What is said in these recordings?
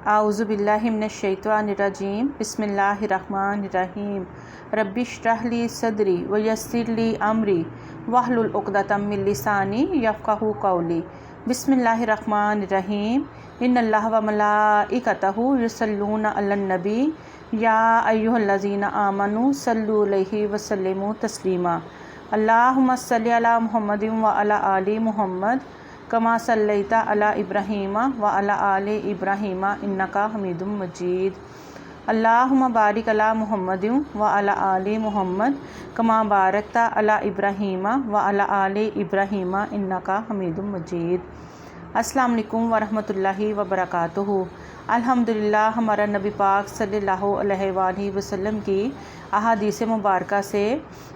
आऊज़ु बिल्लाहि मिनश्शैतानिर्रजीम बिस्मिल्लाहिर्रहमानिर्रहीम रब्बि इश्रह ली सदरी व यस्सिर ली अमरी वहलुल उक़दतम मिन लिसानी यफ़क़हू क़ौली। बिस्मिल्लाहिर्रहमानिर्रहीम इन्नल्लाह व मलाइकतहू युसल्लूना अलन नबी या अय्युहल्लज़ीना आमनू सल्लु अलैहि व सल्लिमू तस्लीमा। अल्लाहुम्मा सल्लि अला मुहम्मदिन व अला आलि मुहम्मद कमा सल्लैता अला इब्राहीम व अला आलि इब्राहीम इन्नका हमीदुम मजीद। अल्लाहुम्मा बारिक अला मुहम्मदिन व अला आलि मुहम्मद कमा बारकता अला इब्राहीम व अला आलि इब्राहीम इन्नका हमीदुम मजीद। अस्सलाम वालेकुम व रहमतुल्लाहि व बरकातुहू। अल्हम्दुलिल्लाह, हमारा नबी पाक सल्लल्लाहु अलैहि वसल्लम की अहादीस मुबारका से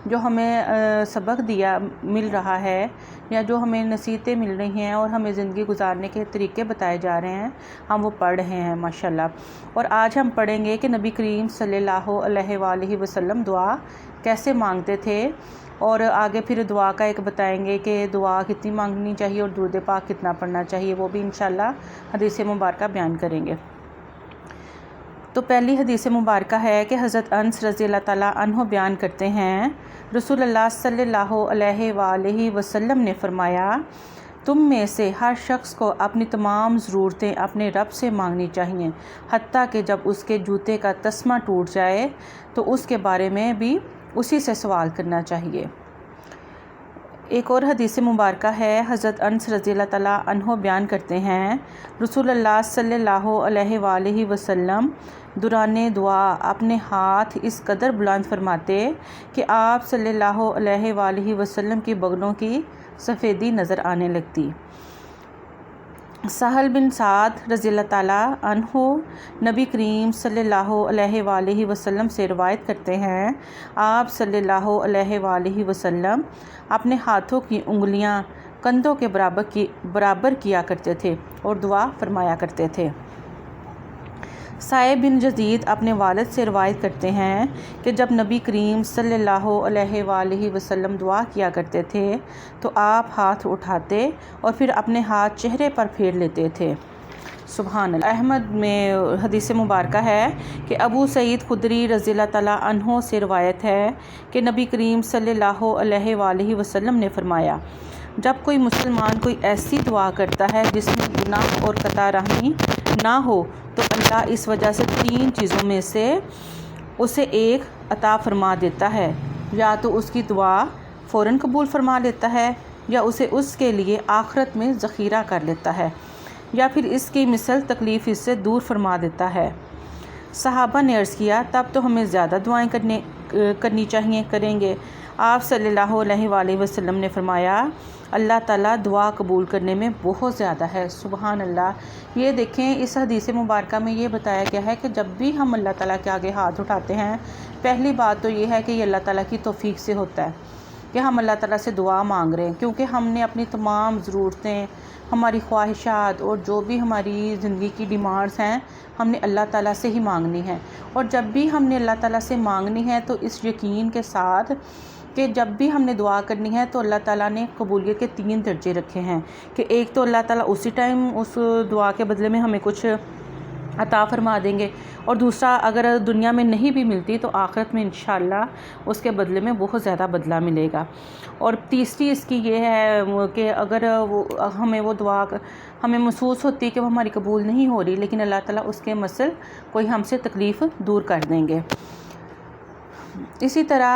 जो हमें सबक मिल रहा है या जो हमें नसीहतें मिल रही हैं और हमें ज़िंदगी गुजारने के तरीके बताए जा रहे हैं, हम वो पढ़ रहे हैं माशाल्लाह। और आज हम पढ़ेंगे कि नबी करीम सल्लल्लाहु अलैहि वसल्लम दुआ कैसे मांगते थे, और आगे फिर दुआ का एक बताएंगे कि दुआ कितनी मांगनी चाहिए और दुरूद पाक कितना पढ़ना चाहिए, वो भी इंशाल्लाह हदीस मुबारका बयान करेंगे। तो पहली हदीस मुबारका है कि हज़रत अनस रज़ियल्लाहु ताला अन्हु बयान करते हैं, रसूलुल्लाह सल्लल्लाहु अलैहि वसल्लम ने फरमाया, तुम में से हर शख्स को अपनी तमाम ज़रूरतें अपने रब से मांगनी चाहिए, हत्ता कि जब उसके जूते का तस्मा टूट जाए तो उसके बारे में भी उसी से सवाल करना चाहिए। एक और हदीस मुबारका है, हज़रत अनस रज़ियल्लाहु ताला अन्हु बयान करते हैं, रसूलुल्लाह सल्लल्लाहु अलैहि वसल्लम दुराने दुआ अपने हाथ इस कदर बुलंद फरमाते कि आप सल्लल्लाहु अलैहि वसल्लम की बगलों की सफ़ेदी नज़र आने लगती। सहल बिन साद रज़ियल्लाहु ताला अन्हु नबी करीम सल्लल्लाहु अलैहि वसल्लम से रिवायत करते हैं, आप सल्लल्लाहु अलैहि वसल्लम अपने हाथों की उंगलियां कंधों के बराबर किया करते थे और दुआ फरमाया करते थे। साइब बिन जदीद अपने वालिद से रिवायत करते हैं कि जब नबी करीम सल्लल्लाहु अलैहि वसल्लम दुआ किया करते थे तो आप हाथ उठाते और फिर अपने हाथ चेहरे पर फेर लेते थे। सुभान अल्लाह। अहमद में हदीस मुबारका है कि अबू सईद खुदरी रज़ियल्लाहु ताला अन्हु से रिवायत है कि नबी करीम सल्लल्लाहु अलैहि वसल्लम ने फरमाया, जब कोई मुसलमान कोई ऐसी दुआ करता है जिसमें गुनाह और कता रहमी ना हो तो अल्लाह इस वजह से 3 चीज़ों में से उसे एक अता फरमा देता है, या तो उसकी दुआ फ़ौरन कबूल फरमा लेता है, या उसे उसके लिए आखिरत में ज़ख़ीरा कर लेता है, या फिर इसकी मिसल तकलीफ़ इससे दूर फरमा देता है। सहाबा ने अर्ज़ किया, तब तो हमें ज़्यादा दुआएं करनी चाहिए, करेंगे। आप सल्लल्लाहु अलैहि वसल्लम ने फरमाया, अल्लाह ताला दुआ कबूल करने में बहुत ज़्यादा है। सुभान अल्लाह। ये देखें, इस हदीस मुबारका में ये बताया गया है कि जब भी हम अल्लाह ताला के आगे हाथ उठाते हैं, पहली बात तो ये है कि ये अल्लाह ताला की तौफीक से होता है कि हम अल्लाह ताला से दुआ मांग रहे हैं, क्योंकि हमने अपनी तमाम ज़रूरतें, हमारी ख्वाहिशात और जो भी हमारी ज़िंदगी की डिमांड्स हैं, हमने अल्लाह ताला से ही मांगनी है। और जब भी हमने अल्लाह ताला से मांगनी है तो इस यकीन के साथ कि जब भी हमने दुआ करनी है तो अल्लाह ताला ने कबूलियत के 3 दर्जे रखे हैं कि एक तो अल्लाह ताला उसी टाइम उस दुआ के बदले में हमें कुछ अता फरमा देंगे, और दूसरा अगर दुनिया में नहीं भी मिलती तो आखिरत में इंशाअल्लाह उसके बदले में बहुत ज़्यादा बदला मिलेगा। और तीसरी इसकी ये है कि अगर हमें वो दुआ हमें महसूस होती है कि वो हमारी कबूल नहीं हो रही, लेकिन अल्लाह ताला उसके मसल कोई हमसे तकलीफ़ दूर कर देंगे। इसी तरह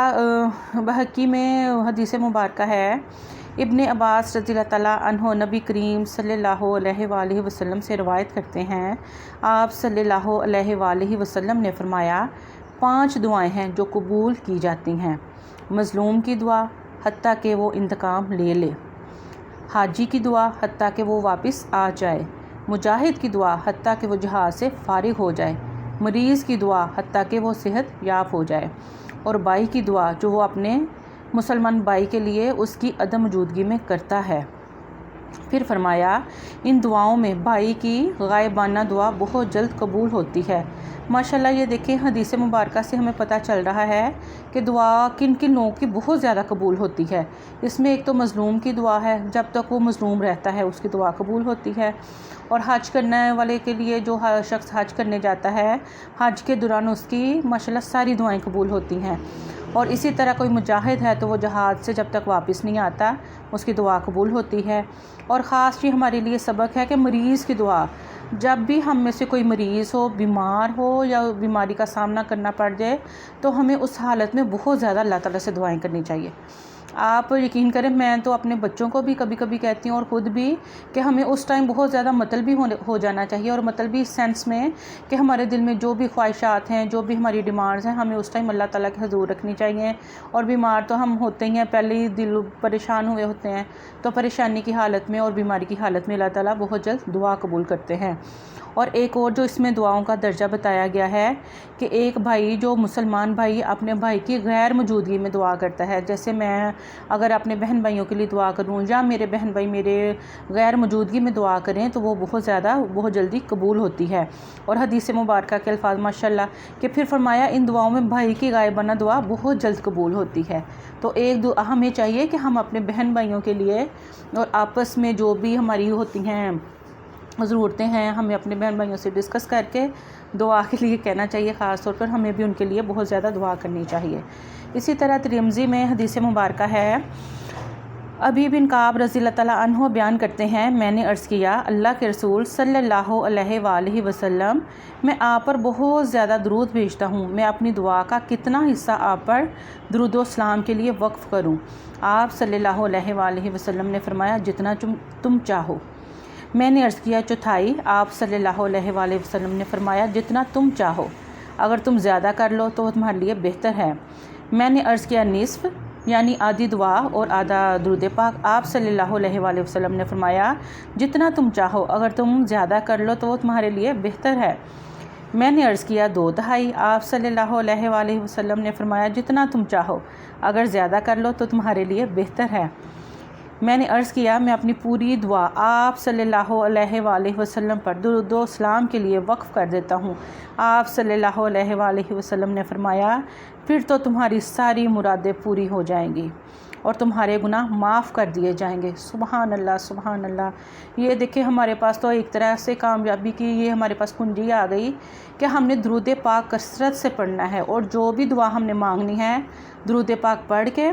बहकी में हदीस मुबारका है, इब्ने अब्बास रज़ियल्लाहु ताला अन्हु नबी करीम सल्लल्लाहु अलैहि वसल्लम से रिवायत करते हैं, आप सल्लल्लाहु अलैहि वसल्लम ने फरमाया, 5 दुआएं हैं जो कबूल की जाती हैं। मज़लूम की दुआ हत्ता कि वो इंतकाम ले ले, हाजी की दुआ हत्ता कि वो वापस आ जाए, मुजाहिद की दुआ हत्ता कि वो जहाद से फारिग हो जाए, मरीज़ की दुआ हत्ता कि वो सेहत याब हो जाए, और बाई की दुआ जो वो अपने मुसलमान भाई के लिए उसकी अदम मौजूदगी में करता है। फिर फरमाया, इन दुआओं में भाई की गायबाना दुआ बहुत जल्द कबूल होती है। माशाल्लाह, ये देखें, हदीस मुबारका से हमें पता चल रहा है कि दुआ किन किन लोगों की बहुत ज़्यादा कबूल होती है। इसमें एक तो मज़लूम की दुआ है, जब तक वो मज़लूम रहता है उसकी दुआ कबूल होती है। اور حج کرنے والے کے لیے جو شخص حج کرنے جاتا ہے، حج کے دوران اس کی ماشاءاللہ ساری دعائیں قبول ہوتی ہیں۔ اور اسی طرح کوئی مجاہد ہے تو وہ جہاد سے جب تک واپس نہیں آتا اس کی دعا قبول ہوتی ہے۔ اور خاص یہ ہمارے لیے سبق ہے کہ مریض کی دعا، جب بھی ہم میں سے کوئی مریض ہو، بیمار ہو یا بیماری کا سامنا کرنا پڑ جائے تو ہمیں اس حالت میں بہت زیادہ اللہ تعالیٰ سے دعائیں کرنی چاہیے۔ آپ یقین کریں، میں تو اپنے بچوں کو بھی کبھی کبھی کہتی ہوں اور خود بھی، کہ ہمیں اس ٹائم بہت زیادہ مطلبی ہو جانا چاہیے، اور مطلبی سینس میں کہ ہمارے دل میں جو بھی خواہشات ہیں، جو بھی ہماری ڈیمانڈز ہیں، ہمیں اس ٹائم اللہ تعالیٰ کے حضور رکھنی چاہیے۔ اور بیمار تو ہم ہوتے ہی ہیں، پہلے ہی دل پریشان ہوئے ہوتے ہیں، تو پریشانی کی حالت میں اور بیماری کی حالت میں اللہ تعالیٰ بہت جلد دعا قبول کرتے ہیں۔ اور ایک اور جو اس میں دعاؤں کا درجہ بتایا گیا ہے کہ ایک بھائی، جو مسلمان بھائی اپنے بھائی کی غیر موجودگی میں دعا کرتا ہے، جیسے میں اگر اپنے بہن بھائیوں کے لیے دعا کروں یا میرے بہن بھائی میرے غیر موجودگی میں دعا کریں تو وہ بہت جلدی قبول ہوتی ہے۔ اور حدیث مبارکہ کے الفاظ ماشاءاللہ کہ پھر فرمایا ان دعاؤں میں بھائی کی غائبانہ دعا بہت جلد قبول ہوتی ہے۔ تو ایک دعا ہمیں چاہیے کہ ہم اپنے بہن بھائیوں کے لیے اور آپس میں جو بھی ہماری ہوتی ہیں ضرورتیں ہیں، ہمیں اپنے بہن بھائیوں سے ڈسکس کر کے دعا کے لیے کہنا چاہیے۔ خاص طور پر ہمیں بھی ان کے لیے بہت زیادہ دعا کرنی چاہیے۔ اسی طرح ترمذی میں حدیث مبارکہ ہے، ابی بن کعب رضی اللہ تعالیٰ عنہ بیان کرتے ہیں، میں نے عرض کیا، اللہ کے رسول صلی اللہ علیہ وآلہ وسلم، میں آپ پر بہت زیادہ درود بھیجتا ہوں، میں اپنی دعا کا کتنا حصہ آپ پر درود و سلام کے لیے وقف کروں؟ آپ صلی اللہ علیہ وآلہ وسلم نے فرمایا، جتنا تم چاہو۔ میں نے عرض کیا، چوتھائی؟ آپ صلی اللہ علیہ وآلہ وسلم نے فرمایا، جتنا تم چاہو، اگر تم زیادہ کر لو تو وہ تمہارے لیے بہتر ہے۔ میں نے عرض کیا، نصف یعنی آدھی دعا اور آدھا درود پاک؟ آپ صلی اللہ علیہ وآلہ وسلم نے فرمایا، جتنا تم چاہو، اگر تم زیادہ کر لو تو وہ تمہارے لیے بہتر ہے۔ میں نے عرض کیا، دو تہائی؟ آپ صلی اللہ علیہ وآلہ وسلم نے فرمایا، جتنا تم چاہو، اگر زیادہ کر لو تو تمہارے لیے بہتر ہے۔ میں نے عرض کیا، میں اپنی پوری دعا آپ صلی اللہ علیہ وآلہ وسلم پر درود و سلام کے لیے وقف کر دیتا ہوں۔ آپ صلی اللہ علیہ وآلہ وسلم نے فرمایا، پھر تو تمہاری ساری مرادیں پوری ہو جائیں گی اور تمہارے گناہ معاف کر دیے جائیں گے۔ سبحان اللہ، سبحان اللہ۔ یہ دیکھیں، ہمارے پاس تو ایک طرح سے کامیابی کی یہ ہمارے پاس کنجی آ گئی کہ ہم نے درود پاک کثرت سے پڑھنا ہے، اور جو بھی دعا ہم نے مانگنی ہے درود پاک پڑھ کے۔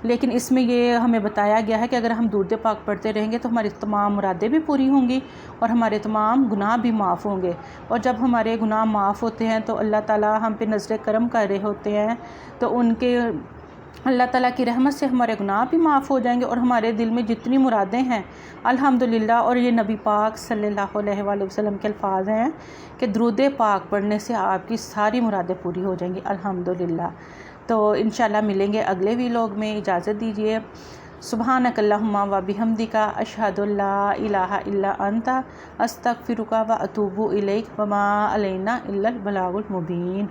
لیکن اس میں یہ ہمیں بتایا گیا ہے کہ اگر ہم درود پاک پڑھتے رہیں گے تو ہماری تمام مرادیں بھی پوری ہوں گی اور ہمارے تمام گناہ بھی معاف ہوں گے۔ اور جب ہمارے گناہ معاف ہوتے ہیں تو اللہ تعالیٰ ہم پہ نظر کرم کر رہے ہوتے ہیں، تو ان کے اللہ تعالیٰ کی رحمت سے ہمارے گناہ بھی معاف ہو جائیں گے، اور ہمارے دل میں جتنی مرادیں ہیں الحمدللہ۔ اور یہ نبی پاک صلی اللہ علیہ وآلہ وسلم کے الفاظ ہیں کہ درود پاک پڑھنے سے آپ کی ساری مرادیں پوری ہو جائیں گی الحمدللہ۔ تو انشاءاللہ ملیں گے اگلے ویلاگ میں، اجازت دیجیے۔ سبحانک اللہم و بحمدک، اشہد ان لا الہ الا انت، استغفرک و اتوب الیک، وما علینا الا البلاغ المبین۔